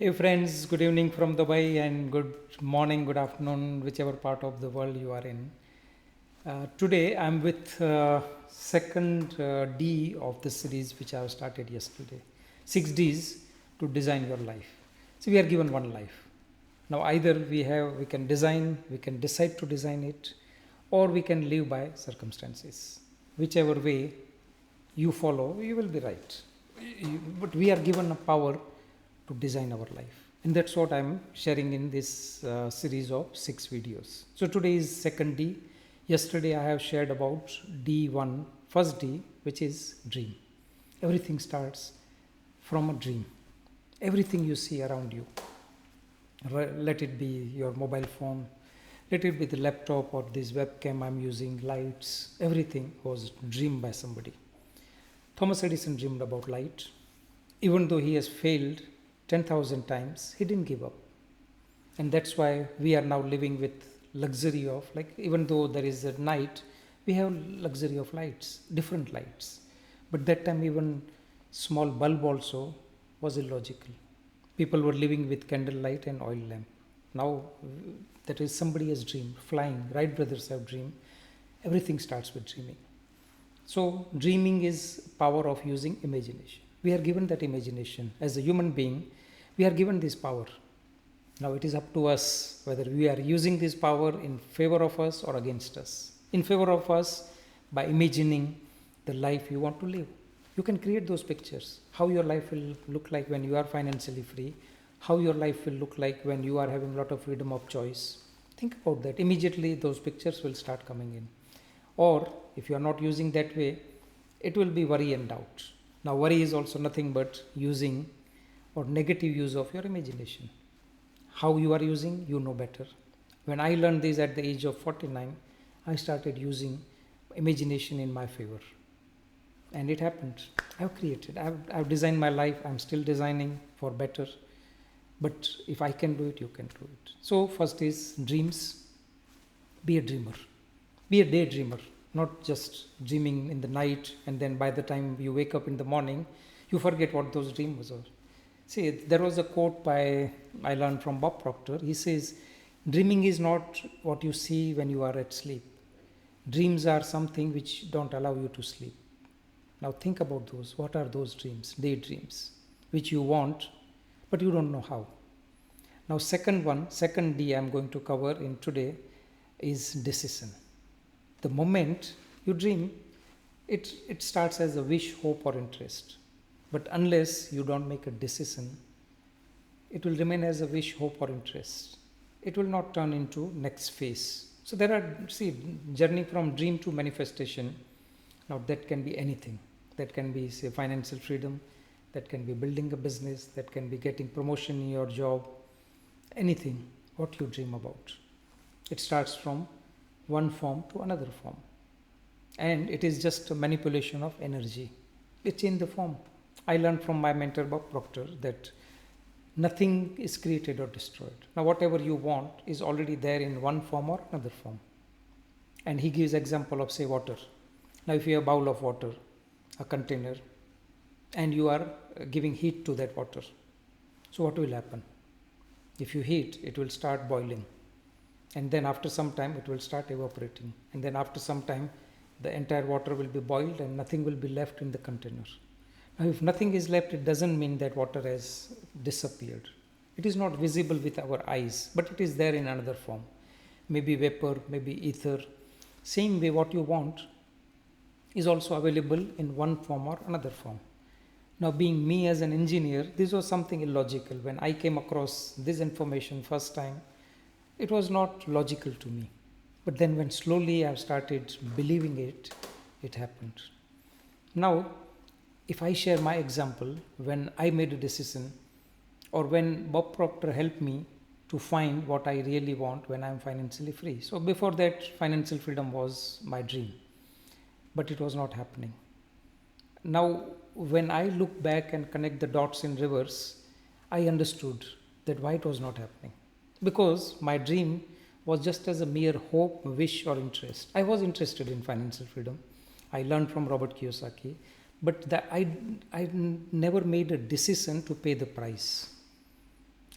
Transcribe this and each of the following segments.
Hey friends, good evening from Dubai and good morning, good afternoon, whichever part of the world you are in. Today I'm with second D of the series which I started yesterday. 6D's to design your life. So we are given one life. Now either we can design, we can decide to design it, or we can live by circumstances. Whichever way you follow, you will be right. But we are given a power to design our life. And that's what I'm sharing in this series of 6 videos. So today is second D. Yesterday I have shared about D1, first D, which is dream. Everything starts from a dream. Everything you see around you, let it be your mobile phone, let it be the laptop or this webcam I'm using, lights, everything was dreamed by somebody. Thomas Edison dreamed about light. Even though he has failed 10,000 times, he didn't give up. And that's why we are now living with luxury of, like, even though there is a night, we have luxury of lights, different lights. But that time even small bulb also was illogical. People were living with candlelight and oil lamp. Now that is somebody has dreamed, flying, Wright brothers have dreamed. Everything starts with dreaming. So dreaming is power of using imagination. We are given that imagination. As a human being, we are given this power. Now it is up to us whether we are using this power in favor of us or against us. In favor of us by imagining the life you want to live. You can create those pictures. How your life will look like when you are financially free. How your life will look like when you are having a lot of freedom of choice. Think about that. Immediately those pictures will start coming in. Or if you are not using that way, it will be worry and doubt. Now worry is also nothing but using or negative use of your imagination. How you are using, you know better. When I learned this at the age of 49, I started using imagination in my favor. And it happened. I've created, I've designed my life. I'm still designing for better. But if I can do it, you can do it. So first is dreams. Be a dreamer. Be a daydreamer, not just dreaming in the night and then by the time you wake up in the morning, you forget what those dreams were. See, there was a quote I learned from Bob Proctor. He says, dreaming is not what you see when you are at sleep. Dreams are something which don't allow you to sleep. Now think about those. What are those dreams? Daydreams, which you want, but you don't know how. Now second D I'm going to cover in today is decision. The moment you dream, it starts as a wish, hope, or interest. But unless you don't make a decision, it will remain as a wish, hope, or interest. It will not turn into next phase. So there are, journey from dream to manifestation. Now that can be anything. That can be, say, financial freedom. That can be building a business. That can be getting promotion in your job. Anything, what you dream about. It starts from one form to another form. And it is just a manipulation of energy. It's in the form. I learned from my mentor Bob Proctor that nothing is created or destroyed. Now whatever you want is already there in one form or another form. And he gives example of, say, water. Now if you have a bowl of water, a container, and you are giving heat to that water, so what will happen? If you heat, it will start boiling. And then after some time it will start evaporating, and then after some time the entire water will be boiled and nothing will be left in the container. Now if nothing is left, it doesn't mean that water has disappeared. It is not visible with our eyes, but it is there in another form, maybe vapor, maybe ether. Same way, what you want is also available in one form or another form. Now being me as an engineer, this was something illogical. When I came across this information first time, it was not logical to me. But then when slowly I started believing it, it happened. Now, if I share my example, when I made a decision, or when Bob Proctor helped me to find what I really want when I'm financially free. So before that, financial freedom was my dream, but it was not happening. Now, when I look back and connect the dots in reverse, I understood that why it was not happening. Because my dream was just as a mere hope, wish, or interest. I was interested in financial freedom. I learned from Robert Kiyosaki, but I never made a decision to pay the price.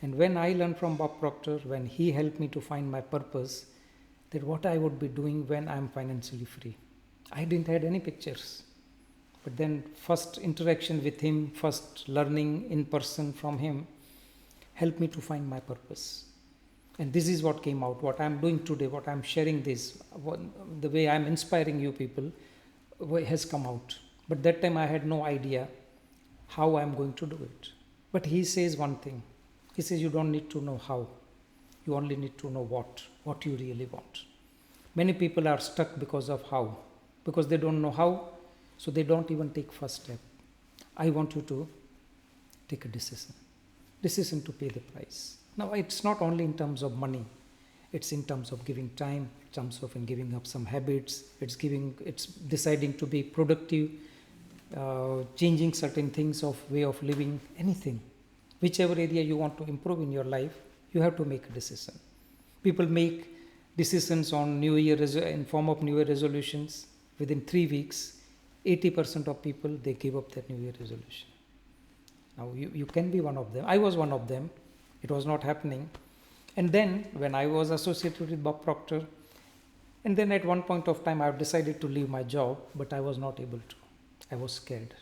And when I learned from Bob Proctor, when he helped me to find my purpose, that what I would be doing when I'm financially free. I didn't have any pictures. But then first interaction with him, first learning in person from him, helped me to find my purpose. And this is what came out, what I'm doing today, what I'm sharing this, the way I'm inspiring you people has come out. But that time I had no idea how I'm going to do it. But he says one thing. He says you don't need to know how. You only need to know what you really want. Many people are stuck because of how. Because they don't know how, so they don't even take first step. I want you to take a decision to pay the price. Now it's not only in terms of money, it's in terms of giving time, in terms of giving up some habits, it's deciding to be productive, changing certain things of way of living, anything. Whichever area you want to improve in your life, you have to make a decision. People make decisions on New Year in form of New Year resolutions. Within 3 weeks, 80% of people, they give up their New Year resolution. Now you can be one of them. I was one of them. It was not happening. And then when I was associated with Bob Proctor, and then at one point of time I decided to leave my job, but I was not able to. I was scared.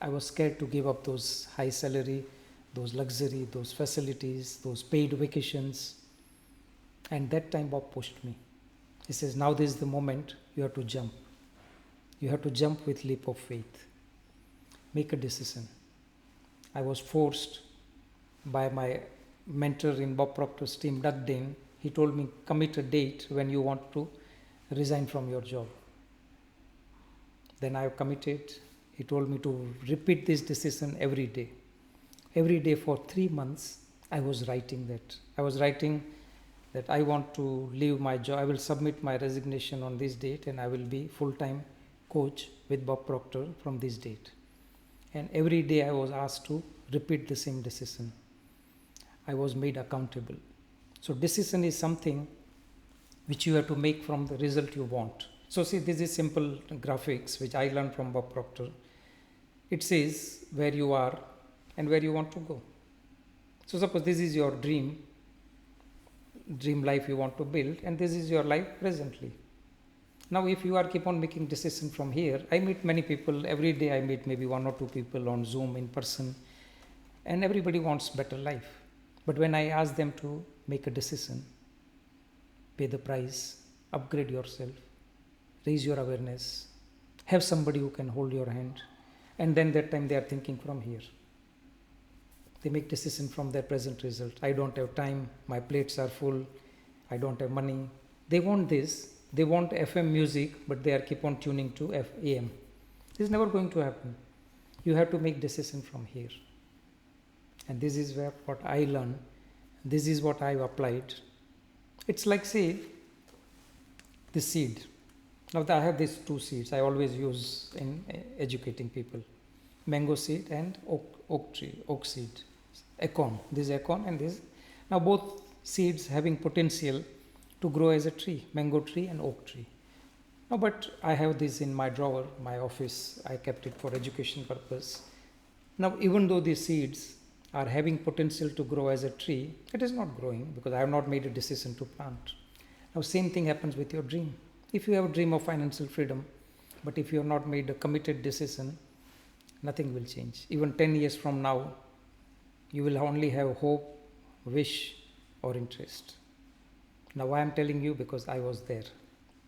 I was scared to give up those high salary, those luxury, those facilities, those paid vacations. And that time Bob pushed me. He says, now this is the moment, you have to jump. You have to jump with leap of faith. Make a decision. I was forced by my mentor in Bob Proctor's team, Doug Dane. He told me, commit a date when you want to resign from your job. Then I committed. He told me to repeat this decision every day. Every day for 3 months, I was writing that. I was writing that I want to leave my job. I will submit my resignation on this date and I will be full-time coach with Bob Proctor from this date. And every day I was asked to repeat the same decision. I was made accountable. So decision is something which you have to make from the result you want. So see, this is simple graphics which I learned from Bob Proctor. It says where you are and where you want to go. So suppose this is your dream life you want to build, and this is your life presently. Now if you are keep on making decision from here, I meet many people every day. I meet maybe 1 or 2 people on Zoom in person, and everybody wants better life. But when I ask them to make a decision, pay the price, upgrade yourself, raise your awareness, have somebody who can hold your hand, and then that time they are thinking from here. They make decision from their present result. I don't have time, my plates are full, I don't have money. They want this, they want FM music, but they are keep on tuning to AM. This is never going to happen. You have to make decision from here. And this is where what I learned, this is what I've applied. It's like, say, the seed. Now I have these 2 seeds I always use in educating people. Mango seed and oak seed. Acorn. This acorn and this. Now both seeds having potential to grow as a tree, mango tree and oak tree. Now but I have this in my drawer, my office. I kept it for education purpose. Now even though these seeds are having potential to grow as a tree, it is not growing because I have not made a decision to plant. Now same thing happens with your dream. If you have a dream of financial freedom, but if you have not made a committed decision, nothing will change. Even 10 years from now, you will only have hope, wish or interest. Now why I am telling you, because I was there.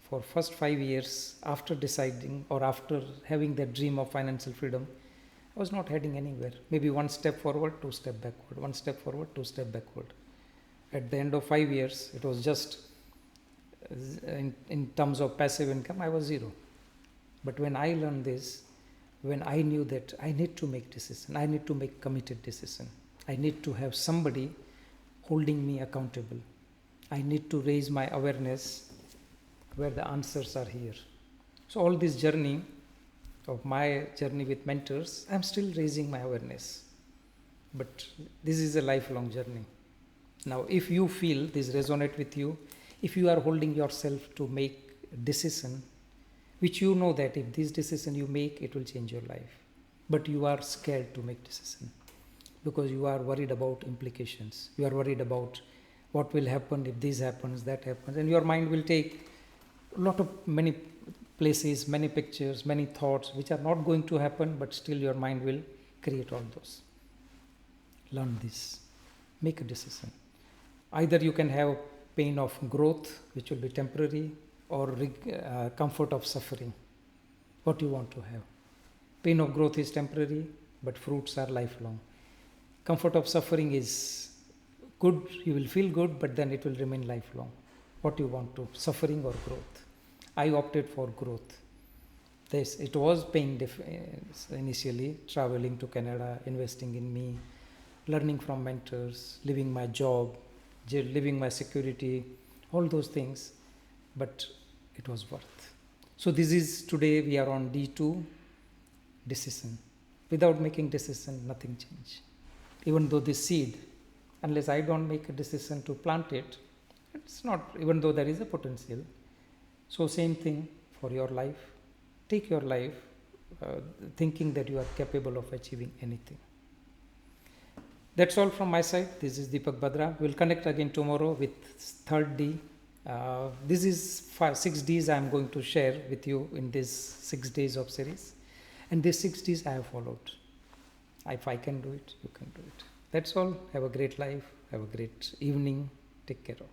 For first 5 years after deciding or after having that dream of financial freedom, I was not heading anywhere. Maybe 1 step forward, 2 step backward, 1 step forward, 2 step backward. At the end of 5 years, it was just in terms of passive income, I was zero. But when I learned this, when I knew that I need to make decision, I need to make committed decision, I need to have somebody holding me accountable, I need to raise my awareness where the answers are here. So all this journey of my journey with mentors, I'm still raising my awareness. But this is a lifelong journey. Now if you feel this resonate with you, if you are holding yourself to make a decision, which you know that if this decision you make, it will change your life, but you are scared to make decision, because you are worried about implications. You are worried about what will happen if this happens, that happens, and your mind will take many places, many pictures, many thoughts which are not going to happen, but still your mind will create all those. Learn this. Make a decision. Either you can have pain of growth, which will be temporary, or comfort of suffering. What do you want to have? Pain of growth is temporary, but fruits are lifelong. Comfort of suffering is good, you will feel good, but then it will remain lifelong. What do you want to? Suffering or growth? I opted for growth. It was pain initially, traveling to Canada, investing in me, learning from mentors, leaving my job, leaving my security, all those things, but it was worth. So this is, today we are on D2, decision. Without making decision, nothing change. Even though this seed, unless I don't make a decision to plant it, it's not, even though there is a potential. So same thing for your life. Take your life thinking that you are capable of achieving anything. That's all from my side. This is Deepak Badra. We'll connect again tomorrow with third D. This is 6Ds I am going to share with you in this 6 days of series. And these 6 Ds I have followed. If I can do it, you can do it. That's all. Have a great life. Have a great evening. Take care of.